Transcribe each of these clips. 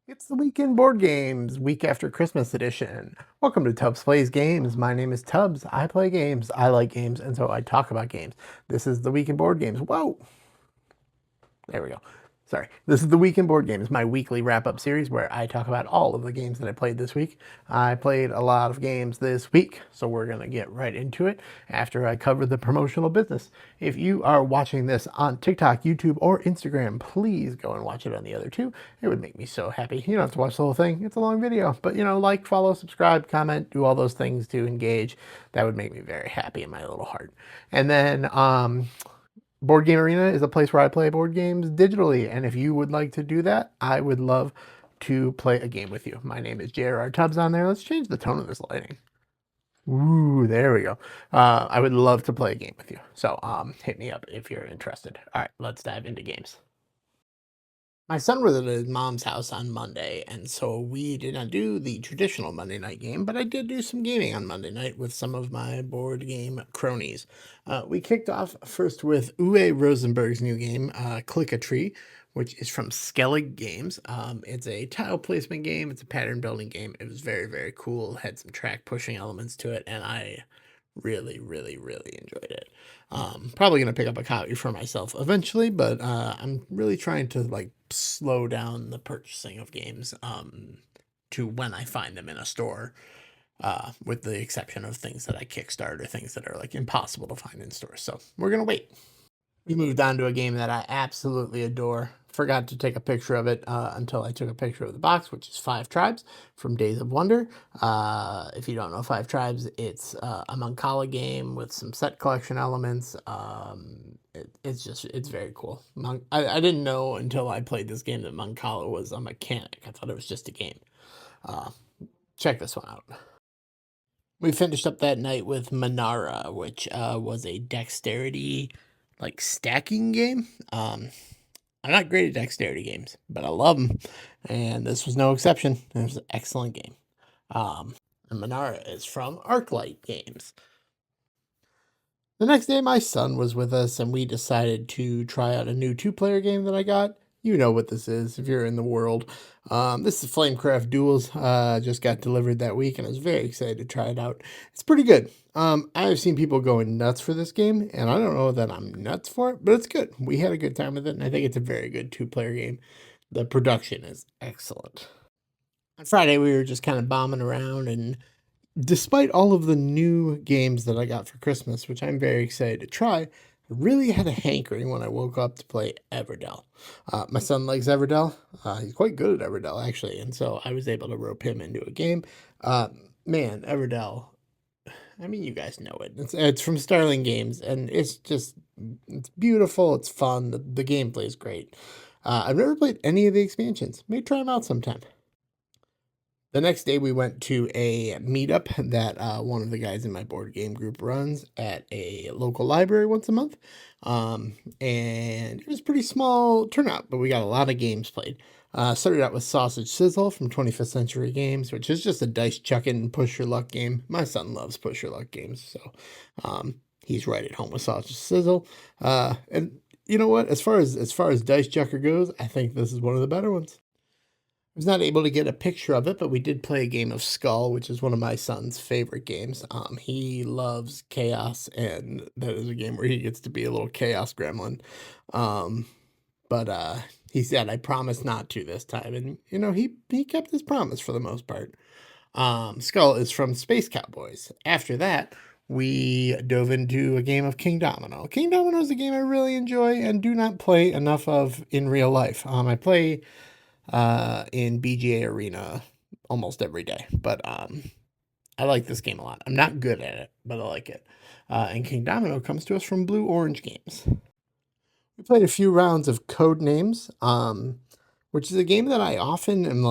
It's the weekend board games, week after Christmas edition. Welcome to Tubbs Plays Games. My name is Tubbs. I play games. I like games, and so I talk about games. This is the weekend board games. Whoa! There we go. Sorry. This is the Weekend Board Games, my weekly wrap-up series where I talk about all of the games that I played this week. I played a lot of games this week, so we're going to get right into it after I cover the promotional business. If you are watching this on TikTok, YouTube, or Instagram, please go and watch it on the other two. It would make me so happy. You don't have to watch the whole thing. It's a long video, but like, follow, subscribe, comment, do all those things to engage. That would make me very happy in my little heart. And then, Board Game Arena is a place where I play board games digitally, and if you would like to do that, I would love to play a game with you. My name is J.R.R. Tubbs on there. Let's change the tone of this lighting. Ooh, there we go. I would love to play a game with you. So hit me up if you're interested. All right, let's dive into games. My son was at his mom's house on Monday, and so we did not do the traditional Monday night game, but I did do some gaming on Monday night with some of my board game cronies. We kicked off first with Uwe Rosenberg's new game, Click a Tree, which is from SkelligGames. It's a tile placement game. It's a pattern building game. It was very, very cool. Had some track pushing elements to it, and I really, really, really enjoyed it. Probably gonna pick up a copy for myself eventually, but I'm really trying to slow down the purchasing of games to when I find them in a store, with the exception of things that I kickstart or things that are impossible to find in stores. So we're gonna wait. We moved on to a game that I absolutely adore. Forgot to take a picture of it until I took a picture of the box, which is Five Tribes from Days of Wonder. If you don't know Five Tribes, it's a Mancala game with some set collection elements. It's very cool. I didn't know until I played this game that Mancala was a mechanic. I thought it was just a game. Check this one out. We finished up that night with Manara, which was a dexterity stacking game. I'm not great at dexterity games, but I love them, and this was no exception. It was an excellent game. And Manara is from ArcLight Games. The next day, my son was with us, and we decided to try out a new two-player game that I got. You know what this is if you're in the world. This is Flamecraft Duels. Just got delivered that week, and I was very excited to try it out. It's pretty good. I've seen people going nuts for this game, and I don't know that I'm nuts for it, but it's good. We had a good time with it, and I think it's a very good two-player game. The production is excellent. On Friday, we were just kind of bombing around, and despite all of the new games that I got for Christmas, which I'm very excited to try, I really had a hankering when I woke up to play Everdell. My son likes Everdell. He's quite good at Everdell, actually, and so I was able to rope him into a game. Man, Everdell, I mean, you guys know it. It's from Starling Games, and it's beautiful. It's fun. The gameplay is great. I've never played any of the expansions. May try them out sometime. The next day, we went to a meetup that one of the guys in my board game group runs at a local library once a month. And it was a pretty small turnout, but we got a lot of games played. Started out with Sausage Sizzle from 25th Century Games, which is just a dice chucking push your luck game. My son loves push your luck games, so he's right at home with Sausage Sizzle. And you know what? As far as dice chucker goes, I think this is one of the better ones. I was not able to get a picture of it, but we did play a game of Skull, which is one of my son's favorite games. He loves chaos, and that is a game where he gets to be a little chaos gremlin. But he said, I promise not to this time. And, he kept his promise for the most part. Skull is from Space Cowboys. After that, we dove into a game of King Domino. King Domino is a game I really enjoy and do not play enough of in real life. I play in BGA Arena almost every day, but I like this game a lot. I'm not good at it, but I like it. And King Domino comes to us from BlueOrangeGames. We played a few rounds of Codenames, which is a game that I often am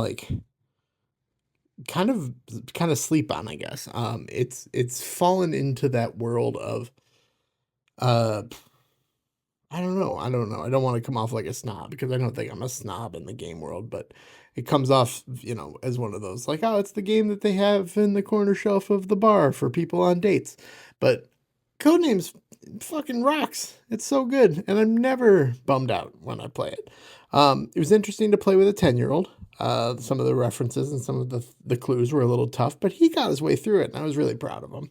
kind of sleep on, I guess. It's fallen into that world of I don't know. I don't want to come off like a snob because I don't think I'm a snob in the game world, but it comes off, as one of those oh, it's the game that they have in the corner shelf of the bar for people on dates. But Codenames fucking rocks. It's so good, and I'm never bummed out when I play it. It was interesting to play with a 10-year-old. Some of the references and some of the clues were a little tough, but he got his way through it, and I was really proud of him.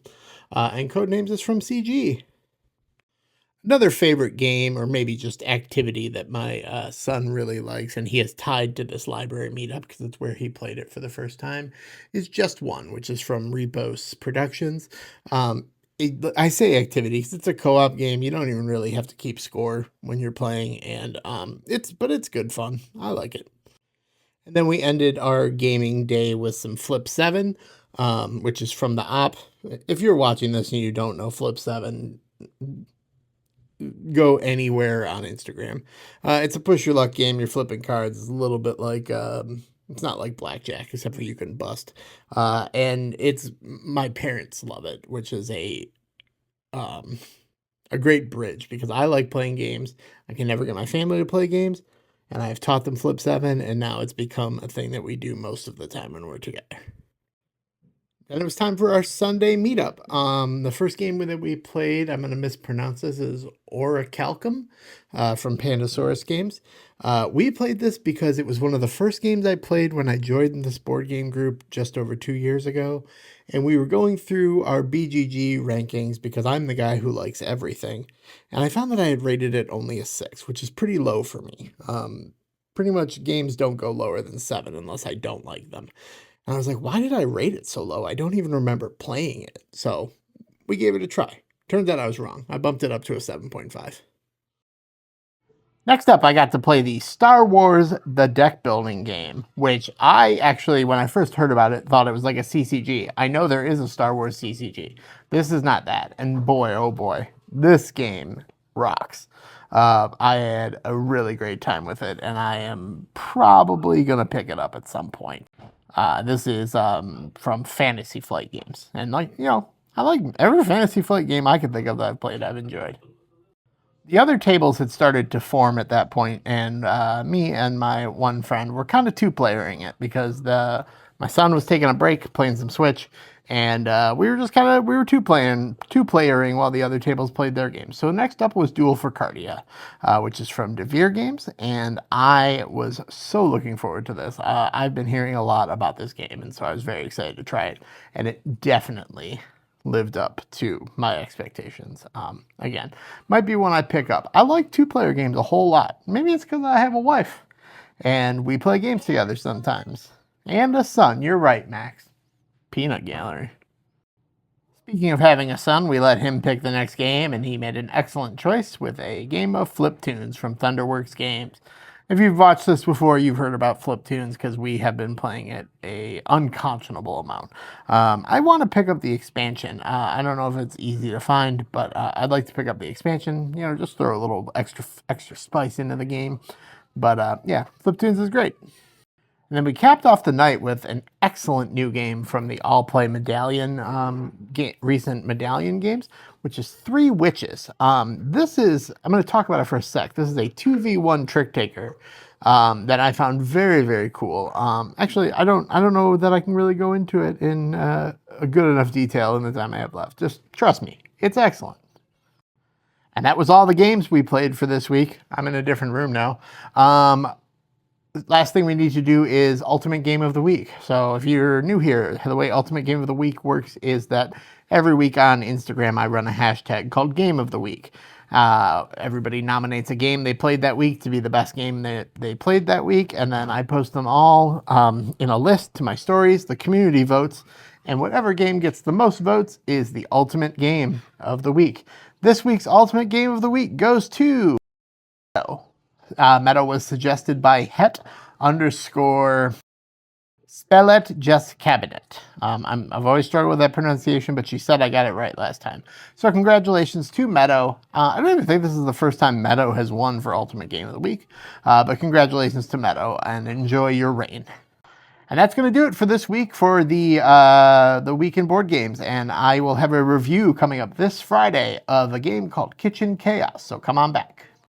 And Codenames is from CG. Another favorite game, or maybe just activity that my son really likes, and he is tied to this library meetup because it's where he played it for the first time, is Just One, which is from ReposProductions. I say activity because it's a co-op game. You don't even really have to keep score when you're playing, and it's good fun. I like it. And then we ended our gaming day with some Flip 7, which is from the Op. If you're watching this and you don't know Flip 7, go anywhere on Instagram. It's a push your luck game. You're flipping cards. It's a little bit like it's not like blackjack, except for you can bust. And my parents love it, which is a great bridge because I like playing games. I can never get my family to play games, and I've taught them Flip 7, and now it's become a thing that we do most of the time when we're together. And it was time for our Sunday meetup. The first game that we played, I'm going to mispronounce this, is Orichalcum from PandasaurusGames. We played this because it was one of the first games I played when I joined this board game group just over 2 years ago. And we were going through our BGG rankings because I'm the guy who likes everything. And I found that I had rated it only a 6, which is pretty low for me. Pretty much games don't go lower than 7 unless I don't like them. And I was like, why did I rate it so low? I don't even remember playing it. So we gave it a try. Turns out I was wrong. I bumped it up to a 7.5. Next up, I got to play the Star Wars The Deck Building game, which I actually, when I first heard about it, thought it was like a CCG. I know there is a Star Wars CCG. This is not that. And boy, oh boy, this game rocks. I had a really great time with it, and I am probably going to pick it up at some point. This is from Fantasy Flight Games. And, I like every Fantasy Flight game I can think of that I've played, I've enjoyed. The other tables had started to form at that point, and me and my one friend were kind of two-playering it because my son was taking a break, playing some Switch, and we were two-playering while the other tables played their games. So next up was Duel for Cardia, which is from devir-games, and I was so looking forward to this. I've been hearing a lot about this game, and so I was very excited to try it, and it definitely lived up to my expectations. Again, might be one I pick up. I like two-player games a whole lot. Maybe it's because I have a wife, and we play games together sometimes. And a son. You're right, Max. Peanut Gallery. Speaking of having a son, we let him pick the next game, and he made an excellent choice with a game of Flip Tunes from ThunderworksGames. If you've watched this before, you've heard about Flip Tunes because we have been playing it an unconscionable amount. I want to pick up the expansion. I don't know if it's easy to find, but I'd like to pick up the expansion. Just throw a little extra spice into the game. But yeah, Flip Tunes is great. And then we capped off the night with an excellent new game from the Allp Medallion recent Medallion games, which is Three Witches. I'm going to talk about it for a sec. This is a 2v1 trick taker that I found very, very cool. Actually, I don't know that I can really go into it in a good enough detail in the time I have left. Just trust me, it's excellent. And that was all the games we played for this week. I'm in a different room now. Last thing we need to do is Ultimate Game of the Week. So if you're new here, the way Ultimate Game of the Week works is that every week on Instagram, I run a hashtag called Game of the Week. Everybody nominates a game they played that week to be the best game that they played that week. And then I post them all in a list to my stories. The community votes. And whatever game gets the most votes is the Ultimate Game of the Week. This week's Ultimate Game of the Week goes to Meadow was suggested by het_spelletjustcabinet. I've always struggled with that pronunciation, but she said I got it right last time. So congratulations to Meadow. I don't even think this is the first time Meadow has won for Ultimate Game of the Week, but congratulations to Meadow, and enjoy your reign. And that's going to do it for this week for the week in board games. And I will have a review coming up this Friday of a game called Kitchen Chaos. So come on back.